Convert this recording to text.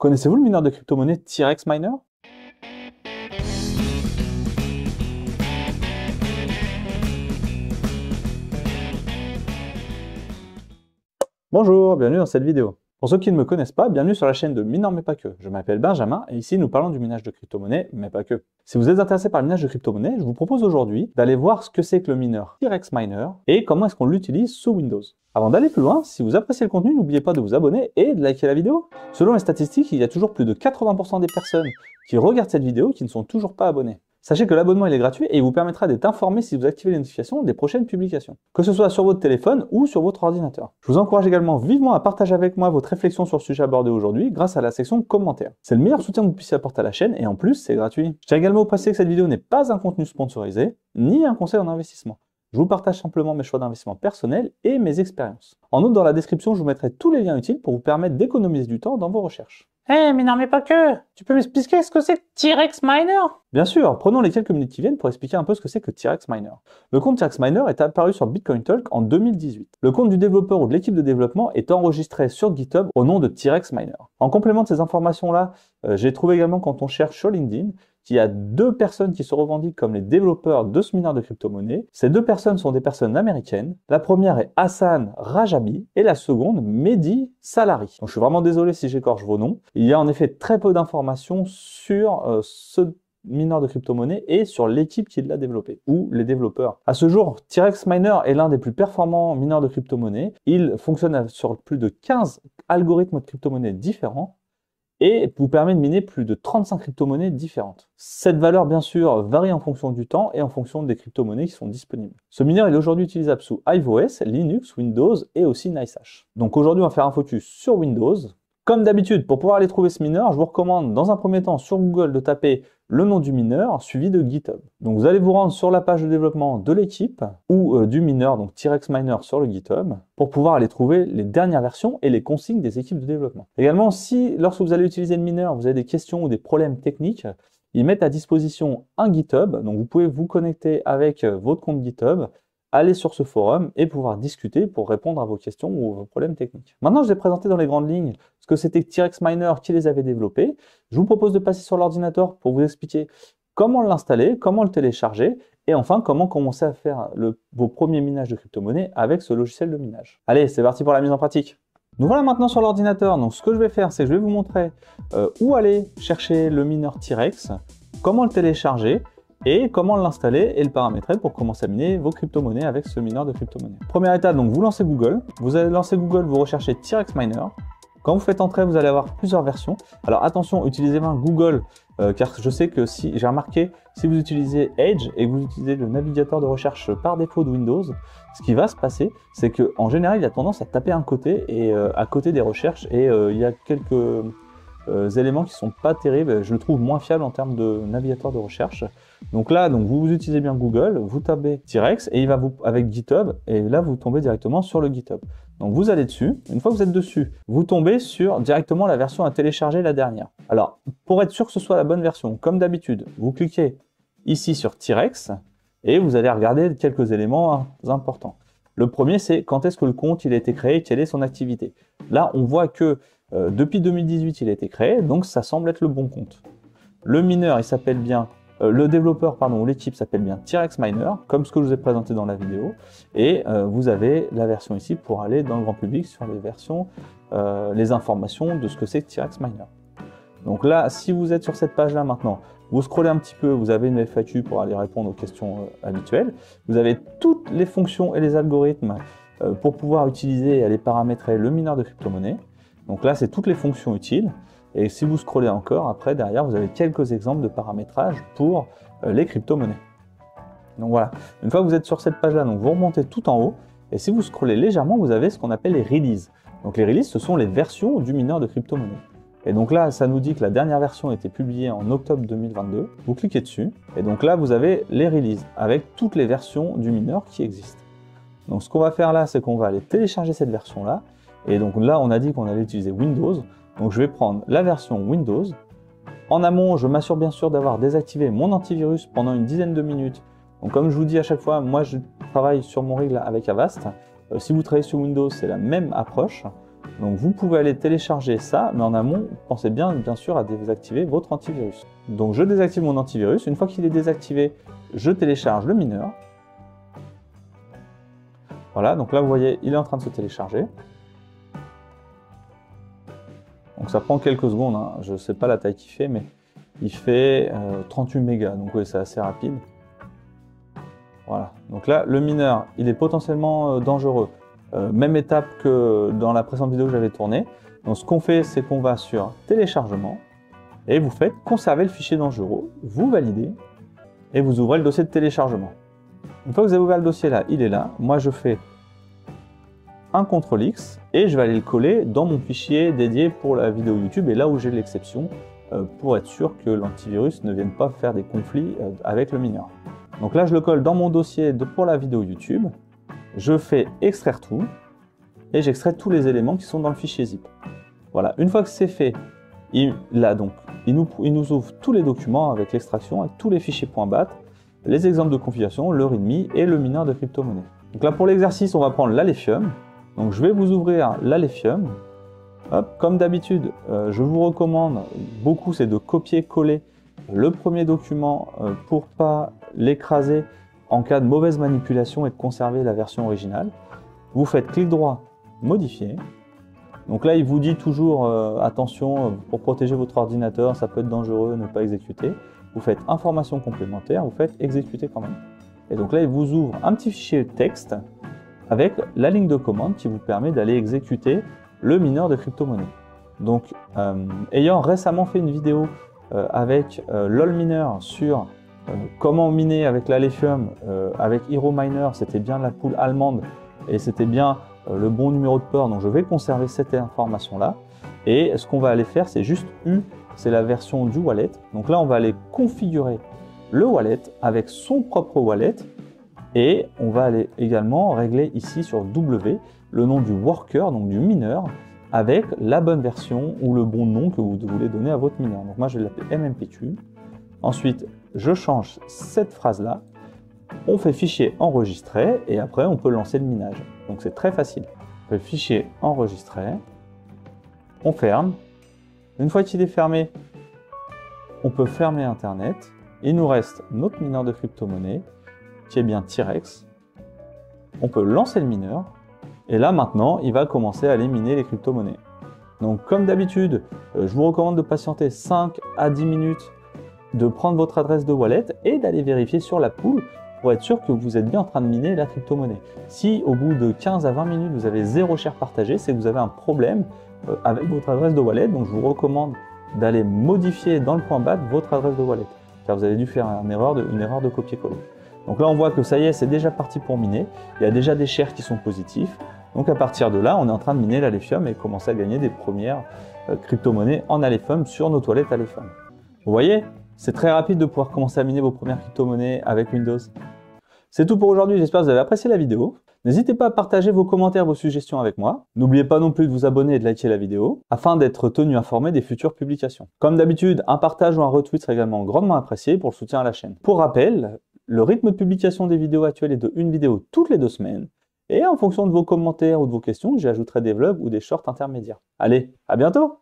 Connaissez-vous le mineur de crypto-monnaie T-Rex Miner? Bonjour, bienvenue dans cette vidéo. Pour ceux qui ne me connaissent pas, bienvenue sur la chaîne de Mineur mais pas que. Je m'appelle Benjamin et ici nous parlons du minage de crypto-monnaie, mais pas que. Si vous êtes intéressé par le minage de crypto-monnaie, je vous propose aujourd'hui d'aller voir ce que c'est que le mineur T-Rex Miner et comment est-ce qu'on l'utilise sous Windows. Avant d'aller plus loin, si vous appréciez le contenu, n'oubliez pas de vous abonner et de liker la vidéo. Selon les statistiques, il y a toujours plus de 80% des personnes qui regardent cette vidéo qui ne sont toujours pas abonnées. Sachez que l'abonnement est gratuit et il vous permettra d'être informé si vous activez les notifications des prochaines publications, que ce soit sur votre téléphone ou sur votre ordinateur. Je vous encourage également vivement à partager avec moi votre réflexion sur le sujet abordé aujourd'hui grâce à la section commentaires. C'est le meilleur soutien que vous puissiez apporter à la chaîne et en plus c'est gratuit. Je tiens également à préciser que cette vidéo n'est pas un contenu sponsorisé, ni un conseil en investissement. Je vous partage simplement mes choix d'investissement personnels et mes expériences. En outre, dans la description, je vous mettrai tous les liens utiles pour vous permettre d'économiser du temps dans vos recherches. Mais non, mais pas que. Tu peux m'expliquer ce que c'est que T-Rex Miner? Bien sûr, prenons les quelques minutes qui viennent pour expliquer un peu ce que c'est que T-Rex Miner. Le compte T-Rex Miner est apparu sur Bitcoin Talk en 2018. Le compte du développeur ou de l'équipe de développement est enregistré sur GitHub au nom de T-Rex Miner. En complément de ces informations-là, j'ai trouvé également quand on cherche sur LinkedIn qu'il y a deux personnes qui se revendiquent comme les développeurs de ce mineur de crypto-monnaie. Ces deux personnes sont des personnes américaines. La première est Hassan Rajabi et la seconde, Mehdi Salari. Donc, je suis vraiment désolé si j'écorche vos noms. Il y a en effet très peu d'informations sur ce mineur de crypto-monnaie et sur l'équipe qui l'a développé, ou les développeurs. À ce jour, T-Rex Miner est l'un des plus performants mineurs de crypto-monnaie. Il fonctionne sur plus de 15 algorithmes de crypto-monnaie différents et vous permet de miner plus de 35 crypto-monnaies différentes. Cette valeur, bien sûr, varie en fonction du temps et en fonction des crypto-monnaies qui sont disponibles. Ce mineur est aujourd'hui utilisable sous iOS, Linux, Windows et aussi NiceHash. Donc aujourd'hui, on va faire un focus sur Windows. Comme d'habitude, pour pouvoir aller trouver ce mineur, je vous recommande dans un premier temps sur Google de taper le nom du mineur suivi de GitHub. Donc vous allez vous rendre sur la page de développement de l'équipe ou du mineur, donc T-Rex Miner sur le GitHub, pour pouvoir aller trouver les dernières versions et les consignes des équipes de développement. Également, si lorsque vous allez utiliser le mineur, vous avez des questions ou des problèmes techniques, ils mettent à disposition un GitHub, donc vous pouvez vous connecter avec votre compte GitHub, aller sur ce forum et pouvoir discuter pour répondre à vos questions ou vos problèmes techniques. Maintenant, je vais présenter dans les grandes lignes ce que c'était T-Rex Miner, qui les avait développés. Je vous propose de passer sur l'ordinateur pour vous expliquer comment l'installer, comment le télécharger et enfin comment commencer à faire vos premiers minages de crypto-monnaie avec ce logiciel de minage. Allez, c'est parti pour la mise en pratique. Nous voilà maintenant sur l'ordinateur. Donc ce que je vais faire, c'est que je vais vous montrer où aller chercher le mineur T-Rex, comment le télécharger, et comment l'installer et le paramétrer pour commencer à miner vos crypto-monnaies avec ce mineur de crypto-monnaies. Première étape, donc vous lancez Google. Vous allez lancer Google, vous recherchez T-Rex Miner. Quand vous faites entrer, vous allez avoir plusieurs versions. Alors attention, utilisez bien Google, car je sais que si j'ai remarqué, si vous utilisez Edge et que vous utilisez le navigateur de recherche par défaut de Windows, ce qui va se passer, c'est qu'en général, il a tendance à taper un côté et à côté des recherches et il y a quelques éléments qui sont pas terribles, je le trouve moins fiable en termes de navigateur de recherche. Donc là, vous utilisez bien Google, vous tapez T-Rex et il va avec GitHub et là vous tombez directement sur le GitHub. Donc vous allez dessus, une fois que vous êtes dessus, vous tombez sur directement la version à télécharger, la dernière. Alors pour être sûr que ce soit la bonne version, comme d'habitude, vous cliquez ici sur T-Rex et vous allez regarder quelques éléments importants. Le premier, c'est quand est-ce que le compte il a été créé, quelle est son activité. Là, on voit que depuis 2018, il a été créé, donc ça semble être le bon compte. Le mineur, il s'appelle bien, le développeur, pardon, ou l'équipe s'appelle bien T-Rex Miner, comme ce que je vous ai présenté dans la vidéo. Et vous avez la version ici pour aller dans le grand public sur les versions, les informations de ce que c'est que T-Rex Miner. Donc là, si vous êtes sur cette page-là maintenant, vous scrollez un petit peu, vous avez une FAQ pour aller répondre aux questions habituelles. Vous avez toutes les fonctions et les algorithmes pour pouvoir utiliser et aller paramétrer le mineur de crypto-monnaie. Donc là, c'est toutes les fonctions utiles. Et si vous scrollez encore, après, derrière, vous avez quelques exemples de paramétrage pour les crypto-monnaies. Donc voilà, une fois que vous êtes sur cette page-là, vous remontez tout en haut. Et si vous scrollez légèrement, vous avez ce qu'on appelle les releases. Donc les releases, ce sont les versions du mineur de crypto-monnaie. Et donc là, ça nous dit que la dernière version a été publiée en octobre 2022. Vous cliquez dessus. Et donc là, vous avez les releases avec toutes les versions du mineur qui existent. Donc ce qu'on va faire là, c'est qu'on va aller télécharger cette version-là. Et donc là, on a dit qu'on allait utiliser Windows. Donc je vais prendre la version Windows. En amont, je m'assure bien sûr d'avoir désactivé mon antivirus pendant une dizaine de minutes. Donc comme je vous dis à chaque fois, moi je travaille sur mon rig avec Avast. Si vous travaillez sur Windows, c'est la même approche. Donc vous pouvez aller télécharger ça, mais en amont, pensez bien sûr à désactiver votre antivirus. Donc je désactive mon antivirus. Une fois qu'il est désactivé, je télécharge le mineur. Voilà, donc là vous voyez, il est en train de se télécharger. Donc ça prend quelques secondes, hein. Je ne sais pas la taille qu'il fait, mais il fait 38 mégas, donc oui, c'est assez rapide. Voilà, donc là, le mineur, il est potentiellement dangereux. Même étape que dans la précédente vidéo que j'avais tournée. Donc ce qu'on fait, c'est qu'on va sur téléchargement, et vous faites conserver le fichier dangereux, vous validez, et vous ouvrez le dossier de téléchargement. Une fois que vous avez ouvert le dossier là, il est là. Moi, je fais un CTRL-X et je vais aller le coller dans mon fichier dédié pour la vidéo YouTube et là où j'ai l'exception pour être sûr que l'antivirus ne vienne pas faire des conflits avec le mineur. Donc là, je le colle dans mon dossier pour la vidéo YouTube. Je fais extraire tout et j'extrais tous les éléments qui sont dans le fichier zip. Voilà, une fois que c'est fait, il nous ouvre tous les documents avec l'extraction, avec tous les fichiers .bat, les exemples de configuration, le README et le mineur de crypto-monnaie. Donc là, pour l'exercice, on va prendre l'Alephium. Donc je vais vous ouvrir l'Alephium. Comme d'habitude, je vous recommande beaucoup, c'est de copier-coller le premier document pour pas l'écraser en cas de mauvaise manipulation et de conserver la version originale. Vous faites clic droit, modifier. Donc là, il vous dit toujours attention, pour protéger votre ordinateur, ça peut être dangereux, ne pas exécuter. Vous faites information complémentaire, vous faites exécuter quand même. Et donc là, il vous ouvre un petit fichier texte avec la ligne de commande qui vous permet d'aller exécuter le mineur de crypto-monnaie. Donc, ayant récemment fait une vidéo avec LolMiner sur comment miner avec l'Alephium, avec HeroMiner, c'était bien la pool allemande et c'était bien le bon numéro de port, donc je vais conserver cette information-là. Et ce qu'on va aller faire, c'est juste U, c'est la version du wallet. Donc là, on va aller configurer le wallet avec son propre wallet. Et on va aller également régler ici sur W le nom du worker, donc du mineur, avec la bonne version ou le bon nom que vous voulez donner à votre mineur. Donc moi je vais l'appeler MMPQ. Ensuite, je change cette phrase-là. On fait fichier enregistré et après on peut lancer le minage. Donc c'est très facile. On fait fichier enregistré. On ferme. Une fois qu'il est fermé, on peut fermer Internet. Il nous reste notre mineur de crypto-monnaie, qui est bien T-Rex. On peut lancer le mineur, et là maintenant, il va commencer à aller miner les crypto-monnaies. Donc comme d'habitude, je vous recommande de patienter 5 à 10 minutes, de prendre votre adresse de wallet et d'aller vérifier sur la pool pour être sûr que vous êtes bien en train de miner la crypto-monnaie. Si au bout de 15 à 20 minutes, vous avez 0 share partagé, c'est que vous avez un problème avec votre adresse de wallet, donc je vous recommande d'aller modifier dans le .bat votre adresse de wallet, car vous avez dû faire une erreur de copier-coller. Donc là, on voit que ça y est, c'est déjà parti pour miner. Il y a déjà des shares qui sont positifs. Donc à partir de là, on est en train de miner l'Alephium et commencer à gagner des premières crypto-monnaies en Alephium sur nos toilettes Alephium. Vous voyez, c'est très rapide de pouvoir commencer à miner vos premières crypto-monnaies avec Windows. C'est tout pour aujourd'hui, j'espère que vous avez apprécié la vidéo. N'hésitez pas à partager vos commentaires, vos suggestions avec moi. N'oubliez pas non plus de vous abonner et de liker la vidéo afin d'être tenu informé des futures publications. Comme d'habitude, un partage ou un retweet serait également grandement apprécié pour le soutien à la chaîne. Pour rappel, le rythme de publication des vidéos actuelles est de une vidéo toutes les 2 semaines. Et en fonction de vos commentaires ou de vos questions, j'y ajouterai des vlogs ou des shorts intermédiaires. Allez, à bientôt!